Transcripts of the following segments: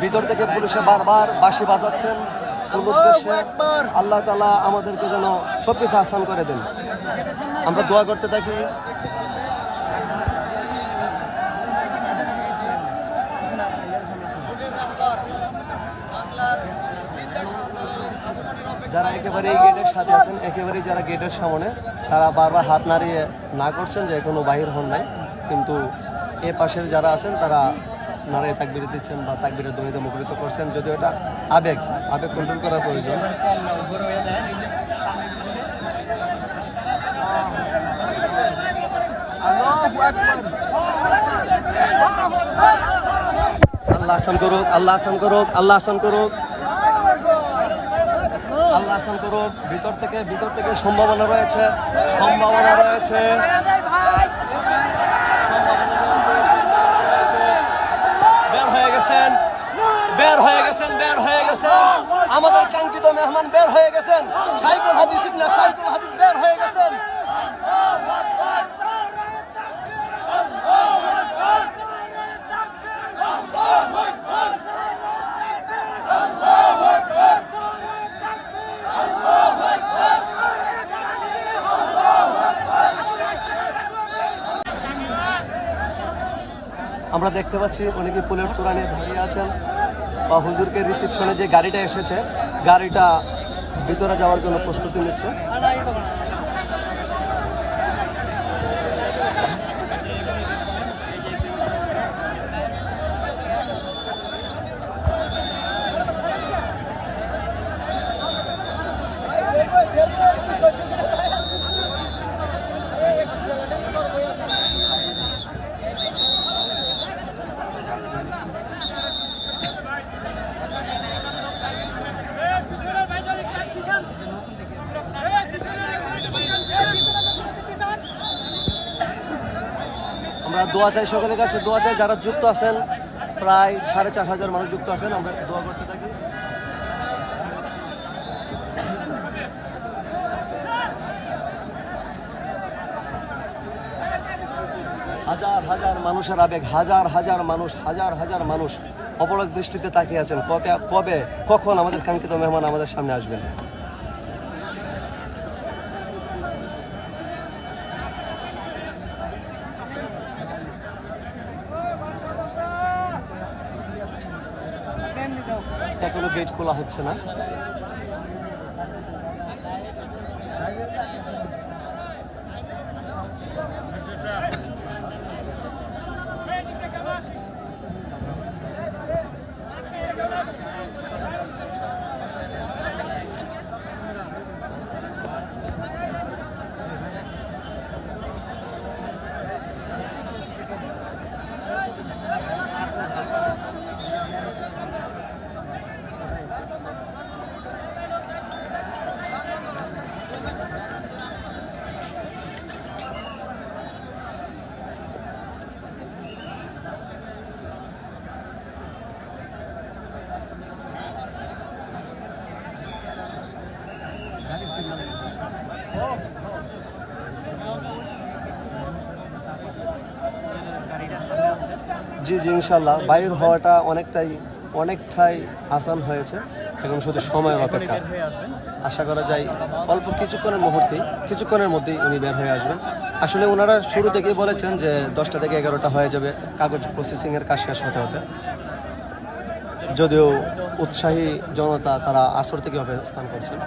ভিতর থেকে পুলিশে বারবার বাঁশি বাজাচ্ছেন কোন উদ্দেশ্যে। আল্লাহ তাআলা আমাদেরকে যেন সবকিছু আসান করে দেন, আমরা দোয়া করতে থাকি। যারা একেবারে এই গেটের সাথে আছেন, একেবারেই যারা গেটের সামনে, তারা বারবার হাত নাড়িয়ে না করছেন যে এখনো বাহির হন নাই, কিন্তু এ পাশের যারা আছেন তারা নারায় তাকবীর দিচ্ছেন বা তাকবীরের ধ্বনিতে মুখরিত করছেন। যদিও এটা আবেগ কন্ট্রোল করার প্রয়োজন। আল্লাহ আসান করুক, আল্লাহ আসান করুক, আল্লাহ আসান করুক, আল্লাহ আসান করুক। ভিতর থেকে সম্ভাবনা রয়েছে, সম্ভাবনা রয়েছে। বের হয়ে গেছেন আমাদের কাঙ্ক্ষিত মেহমান, বের হয়ে গেছেন। শাইখুল হাদিস ইবনে শাইখুল হাদিস বের হয়ে গেছেন। আমরা দেখতে পাচ্ছি অনেকে পুলের তোড়া নিয়ে দাঁড়িয়ে আছেন বা হুজুরকে রিসিপশনে যে গাড়িটা এসেছে, গাড়িটা ভিতরে যাওয়ার জন্য প্রস্তুতি নিচ্ছে। আমরা দোয়া চাই সকলের কাছে, দোয়া চাই যারা যুক্ত আছেন, প্রায় 4,500 মানুষ যুক্ত আছেন, আমরা দোয়া করতে থাকি। হাজার হাজার মানুষের আবেগ, হাজার হাজার মানুষ অপলক দৃষ্টিতে তাকিয়ে আছেন কখন আমাদের কাঙ্ক্ষিত মেহমান আমাদের সামনে আসবেন। এখনো গেট খোলা হচ্ছে না। জি ইনশাল্লাহ বাইর হওয়াটা অনেকটাই আসান হয়েছে। এখন শুধু সময়ের অপেক্ষা। আশা করা যায় অল্প কিছুক্ষণের মধ্যেই উনি বের হয়ে আসবেন। আসলে ওনারা শুরু থেকেই বলেছেন যে 10টা থেকে 11টা হয়ে যাবে কাগজ প্রসেসিংয়ের কাজ শেষ হতে হতে। যদিও উৎসাহী জনতা তারা আসর থেকে অবস্থান করছেন।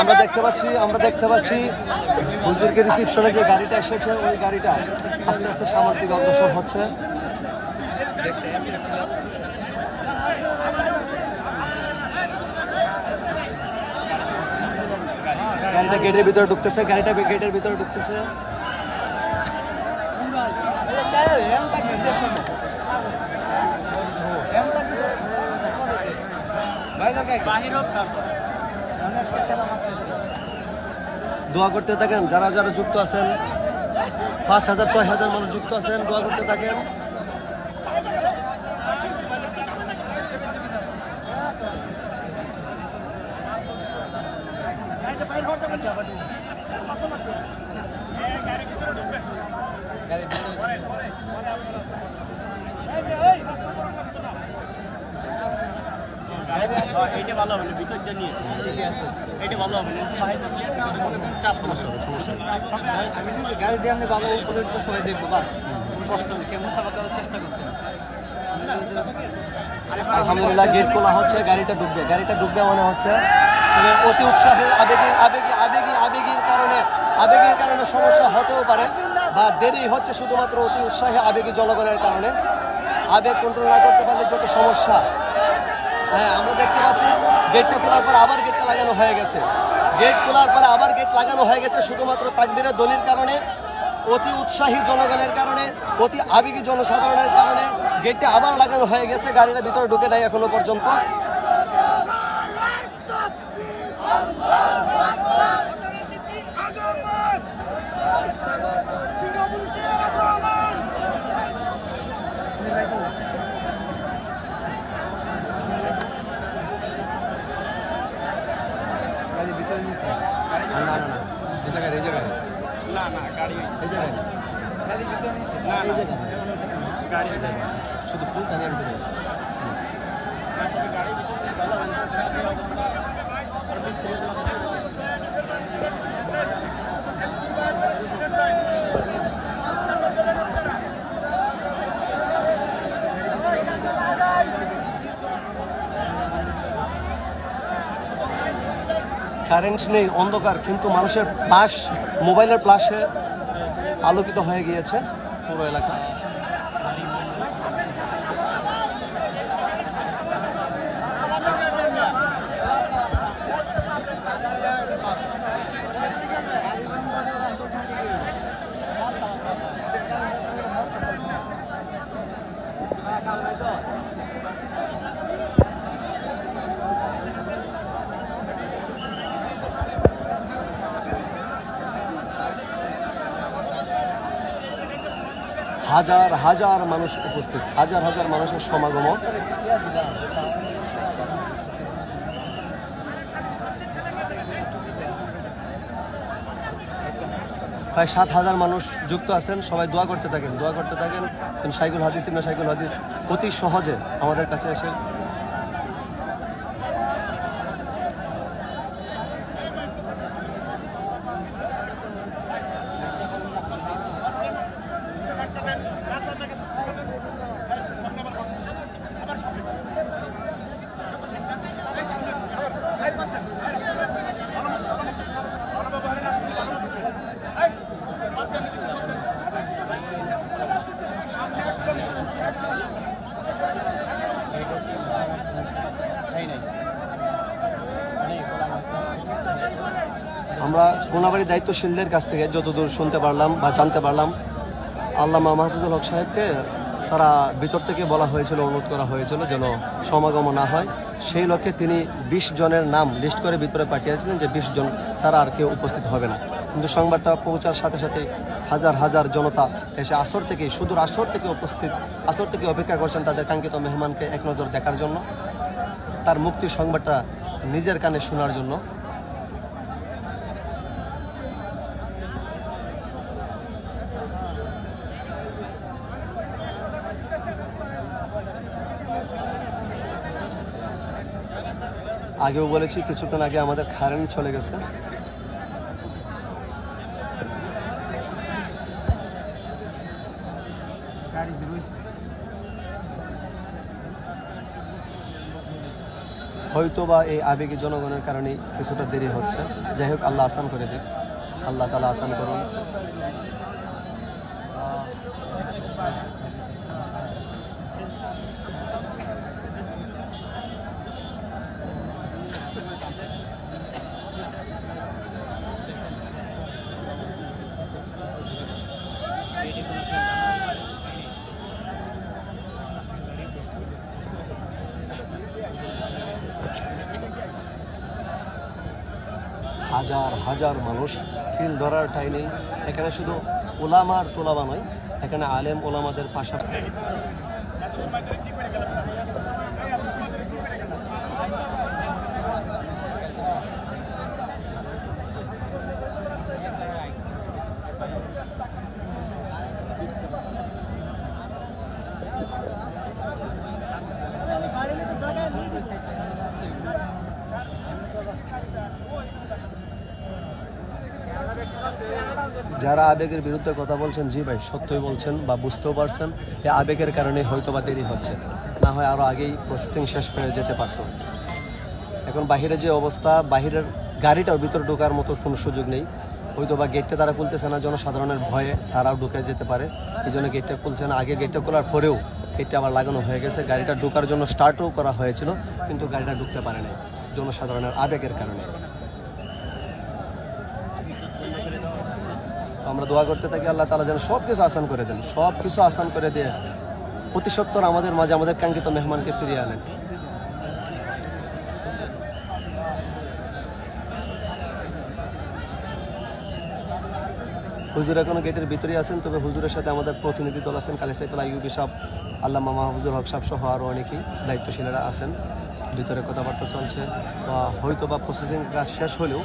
আমরা দেখতে পাচ্ছি হুজুরকে রিসিপশনে যে গাড়িটা এসেছে ওই গাড়িটা আস্তে আস্তে সামনের দিকে অগ্রসর হচ্ছে। গাড়ি গাড়িটা গেটের ভিতরে ঢুকতেছে, গাড়িটা গেটের ভিতরে ঢুকতেছে। দোয়া করতে থাকেন যারা যারা যুক্ত আছেন, 5,000 6,000 মানুষ যুক্ত আছেন, দোয়া করতে থাকেন। এইটা ভালো হবে না, ভিতর দিয়ে নিয়ে এইটা ভালো হবে না, সমস্যা আমি কিন্তু গাড়ি দিয়ে আপনি ভালো উপযুক্ত সবাই দেখবো, বাস কষ্ট নেই, কেমন সাফা করার চেষ্টা করতে। আলহামদুলিল্লাহ গেট খোলা হচ্ছে, গাড়িটা ঢুকবে মনে হচ্ছে। তবে অতি উৎসাহের আবেগের কারণে সমস্যা হতেও পারে, বা দেরি হচ্ছে শুধুমাত্র অতি উৎসাহে আবেগী জনগণের কারণে। আবেগ কন্ট্রোল না করতে পারলে যত সমস্যা। হ্যাঁ, আমরা দেখতে পাচ্ছি গেটটা খোলার পর আবার গেটটা লাগানো হয়ে গেছে, শুধুমাত্র তাকবীরের ধ্বনির কারণে, অতি উৎসাহী জনগণের কারণে, অতি আবেগী জনসাধারণের কারণে গেটটা আবার লাগানো হয়ে গেছে। গাড়িটা ভিতরে ঢুকে দেয় এখনো পর্যন্ত। শুধু ফুল টানিয়ে ভিতরে আছে। কারেন্ট নেই, অন্ধকার, কিন্তু মানুষের ফ্ল্যাশ, মোবাইলের ফ্ল্যাশে আলোকিত হয়ে গিয়েছে পুরো এলাকা। হাজার হাজার মানুষ উপস্থিত, হাজার মানুষের সমাগম। প্রায় 7,000 মানুষ যুক্ত আছেন। সবাই দোয়া করতে থাকেন। শাইখুল হাদিস ইবনে শাইখুল হাদিস অতি সহজে আমাদের কাছে এসে আমরা কোনাবাড়ি দায়িত্বশীলদের কাছ থেকে যতদূর শুনতে পারলাম বা জানতে পারলাম, আল্লামা মাহফুজুল হক সাহেবকে তারা ভিতর থেকে বলা হয়েছিল, অনুরোধ করা হয়েছিল যেন সমাগম না হয়। সেই লক্ষ্যে তিনি 20 জনের নাম লিস্ট করে ভিতরে পাঠিয়েছিলেন যে 20 জন ছাড়া আর কেউ উপস্থিত হবে না। কিন্তু সংবাদটা পৌঁছার সাথে সাথে হাজার জনতা এসে আসর থেকে অপেক্ষা করছেন তাদের কাঙ্ক্ষিত মেহমানকে এক নজর দেখার জন্য, তার মুক্তির সংবাদটা নিজের কানে শোনার জন্য। আগেও বলেছি, কিছুক্ষণ আগে আমাদের কারেন্ট চলে গেছে। হয়তো বা এই আবেগী জনগণের কারণে কিছুটা দেরি হচ্ছে। যাই হোক, আল্লাহ আসান করে দিন, আল্লাহ তাআলা আসান করুন। হাজার হাজার মানুষ, ফিল ধরার ঠাই নেই। এখানে শুধু ওলামার তোলাবা নয়, এখানে আলেম ওলামাদের পাশাপাশি যারা আবেগের বিরুদ্ধে কথা বলছেন, জি ভাই সত্যই বলছেন বা বুঝতেও পারছেন, এই আবেগের কারণে হয়তো বা দেরি হচ্ছে, না হয় আরও আগেই প্রসেসিং শেষ হয়ে যেতে পারতো। এখন বাহিরে যে অবস্থা, বাহিরের গাড়িটাও ভিতরে ঢোকার মতো কোনো সুযোগ নেই। হয়তো বা গেটটা তারা খুলতেছে না, জনসাধারণের ভয়ে তারাও ঢুকে যেতে পারে, এই জন্য গেটটা খুলছে না। আগে গেটটা খোলার পরেও গেটটা আবার লাগানো হয়ে গেছে, গাড়িটা ঢোকার জন্য স্টার্টও করা হয়েছিল, কিন্তু গাড়িটা ঢুকতে পারে নাই জনসাধারণের আবেগের কারণে। তো আমরা দোয়া করতে থাকি আল্লাহ তাআলা যেন সব কিছু আসান করে দেন, সব কিছু আসান করে দিয়ে অতি সত্বর আমাদের মাঝে আমাদের কাঙ্ক্ষিত মেহমানকে ফিরিয়ে আনেন। হুজুর এখনো গেটের ভিতরেই আছেন, তবে হুজুরের সাথে আমাদের প্রতিনিধি দল আছেন, কালী সাইফুল আইয়ুবী সাহেব, আল্লামা মাহফুজুল হক সাহেব সহ আরও অনেকেই দায়িত্বশীলেরা আছেন। ভিতরে কথাবার্তা চলছে, বা হয়তো বা প্রসেসিং কাজ শেষ হলেও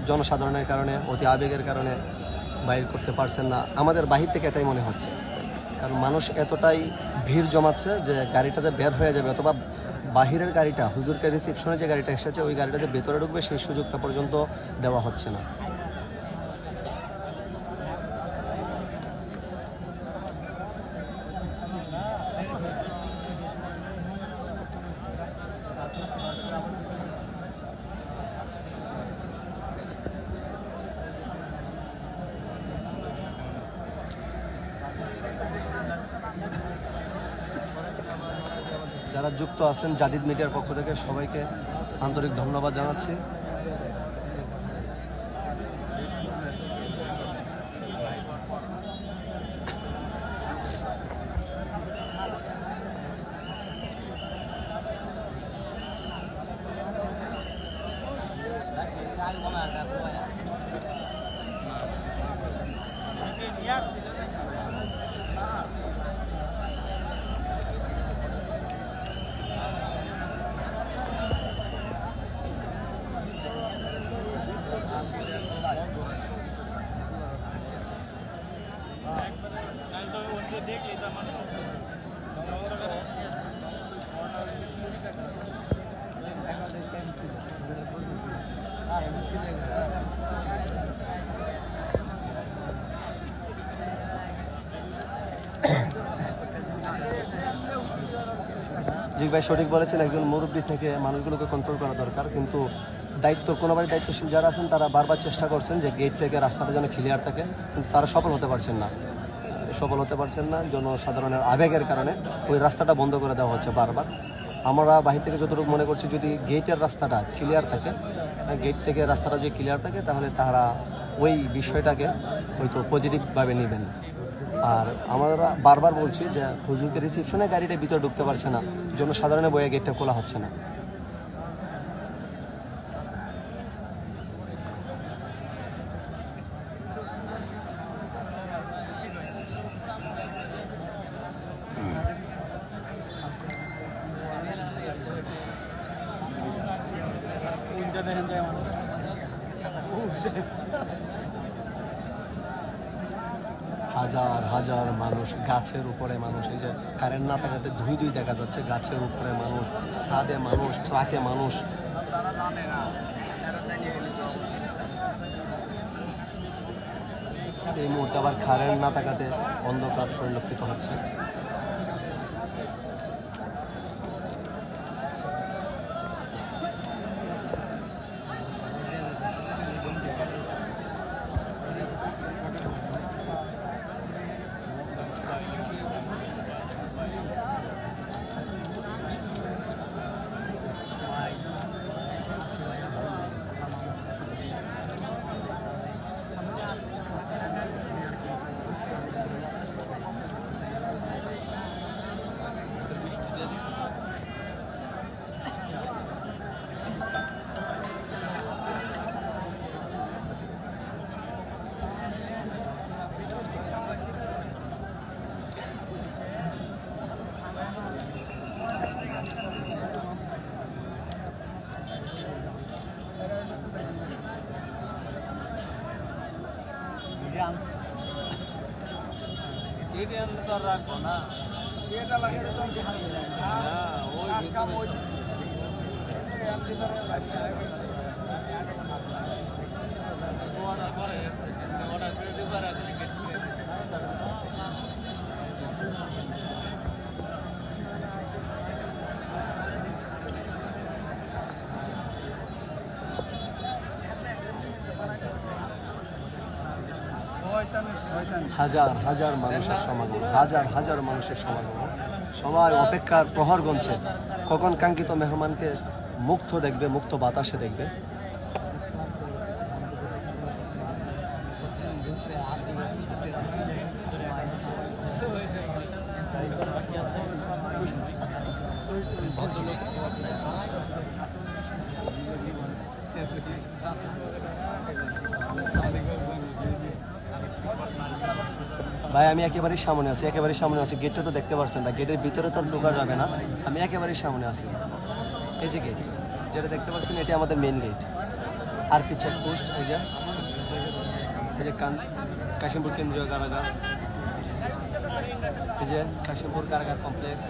জনসাধারণের কারণে, অতি আবেগের কারণে বাইর করতে পারছেন না। আমাদের বাহির থেকে এটাই মনে হচ্ছে, কারণ মানুষ এতটাই ভিড় জমাচ্ছে যে গাড়িটাতে বের হয়ে যাবে, অথবা বাহিরের গাড়িটা, হুজুরকে রিসিপশনে যে গাড়িটা এসেছে ওই গাড়িটাতে ভেতরে ঢুকবে, সেই সুযোগটা পর্যন্ত দেওয়া হচ্ছে না। যারা যুক্ত আছেন জাদিদ মিডিয়ার পক্ষ থেকে সবাইকে আন্তরিক ধন্যবাদ জানাচ্ছি। জি ভাই সঠিক বলেছেন, একজন মুরব্বী থেকে মানুষগুলোকে কন্ট্রোল করা দরকার, কিন্তু কোনোবারই দায়িত্বশীল যারা আছেন তারা বারবার চেষ্টা করছেন যে গেট থেকে রাস্তাটা যেন ক্লিয়ার থাকে, কিন্তু তারা সফল হতে পারছেন না। জনসাধারণের আবেগের কারণে ওই রাস্তাটা বন্ধ করে দেওয়া হচ্ছে বারবার। আমরা বাহির থেকে যতটুকু মনে করছি, যদি গেটের রাস্তাটা ক্লিয়ার থাকে, গেট থেকে রাস্তাটা যদি ক্লিয়ার থাকে, তাহলে তারা ওই বিষয়টাকে হয়তো পজিটিভভাবে নেবেন। আর আমরা বারবার বলছি যে হুজুরকে রিসিপশনে গাড়িটা ভিতরে ঢুকতে পারছে না, জনসাধারণের বইয়ে গেটটা খোলা হচ্ছে না। হাজার হাজার মানুষ, গাছের উপরে মানুষ, এই যে কারেন্ট না থাকাতে ধুই দেখা যাচ্ছে, গাছের উপরে মানুষ, ছাদে মানুষ, ট্রাকে মানুষ। এই মুহূর্তে আবার কারেন্ট না থাকাতে অন্ধকার পরিলক্ষিত হচ্ছে। এটি আনলে তো আর রাখবো না এটা লাগে হাজার হাজার মানুষের সমাগম, হাজার হাজার মানুষের সমাগম। সবাই অপেক্ষার প্রহর গুনছে কখন কাঙ্ক্ষিত মেহমানকে মুক্ত দেখবে, মুক্ত বাতাসে দেখবে। ভাই আমি একেবারেই সামনে আছি, একেবারেই সামনে আছি। গেটটা তো দেখতে পাচ্ছেন না, গেটের ভিতরে তো আর ঢোকা যাবে না। আমি একেবারেই সামনে আছি। এই যে গেট যেটা দেখতে পাচ্ছেন, এটি আমাদের মেন গেট। আরপি চেকপোস্ট, এই যে কাশিমপুর কেন্দ্রীয় কারাগার, এই যে কাশিমপুর কারাগার কমপ্লেক্স।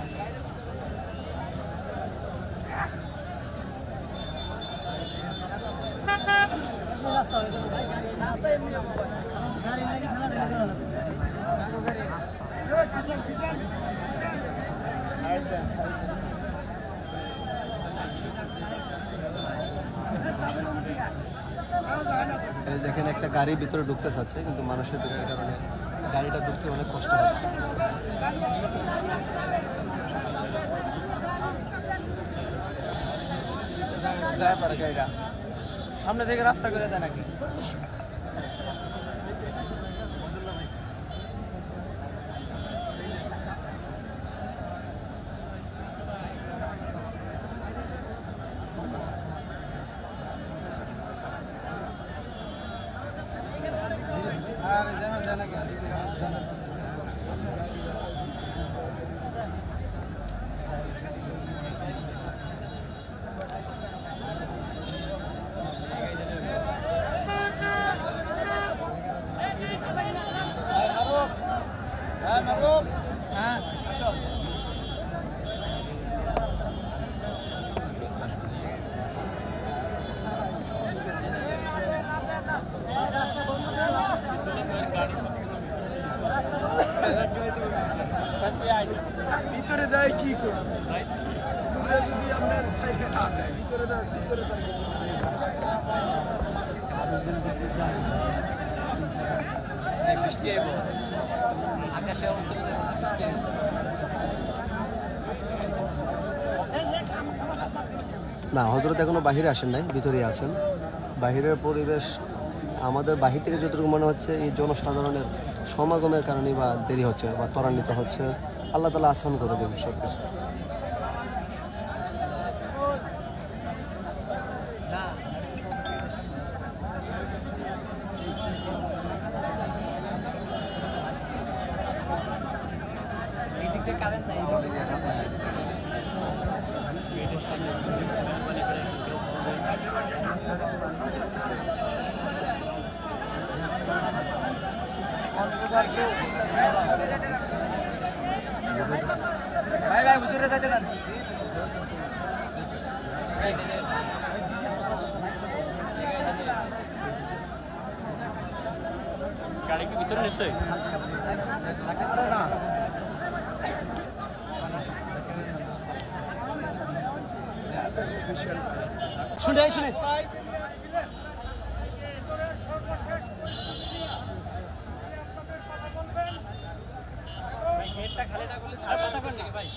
দেখেন একটা গাড়ি ভিতরে ঢুকতে চাচ্ছে, কিন্তু মানুষের ভিড়ের কারণে গাড়িটা ঢুকতে অনেক কষ্ট হচ্ছে। সামনে থেকে রাস্তা করে দেয় নাকি? ভিতরে দেয় কি করে? যদি আপনার সাইডে না দেয় ভিতরে দেয়, ভিতরে দেয় বৃষ্টি আইব, আকাশের অবস্থা বৃষ্টি আইব। না, হযরত এখনো বাহিরে আসেন নাই, ভিতরেই আছেন। বাহিরের পরিবেশ আমাদের বাহির থেকে যতটুকু মনে হচ্ছে এই জনসাধারণের সমাগমের কারণেই বা দেরি হচ্ছে বা ত্বরান্বিত হচ্ছে। আল্লাহ তাআলা আসান করে দেবেন সব কিছু। এই দিক থেকে কারেন্ট নাই, এই দিক থেকে ভাই ভাই বুঝতে যাইতে গান গাড়ি কি ভিতরে নিশ্চয় না শুনে শুনে গেটটা খালিটা করলে ছাড়া পাটা কোন দিকে ভাই?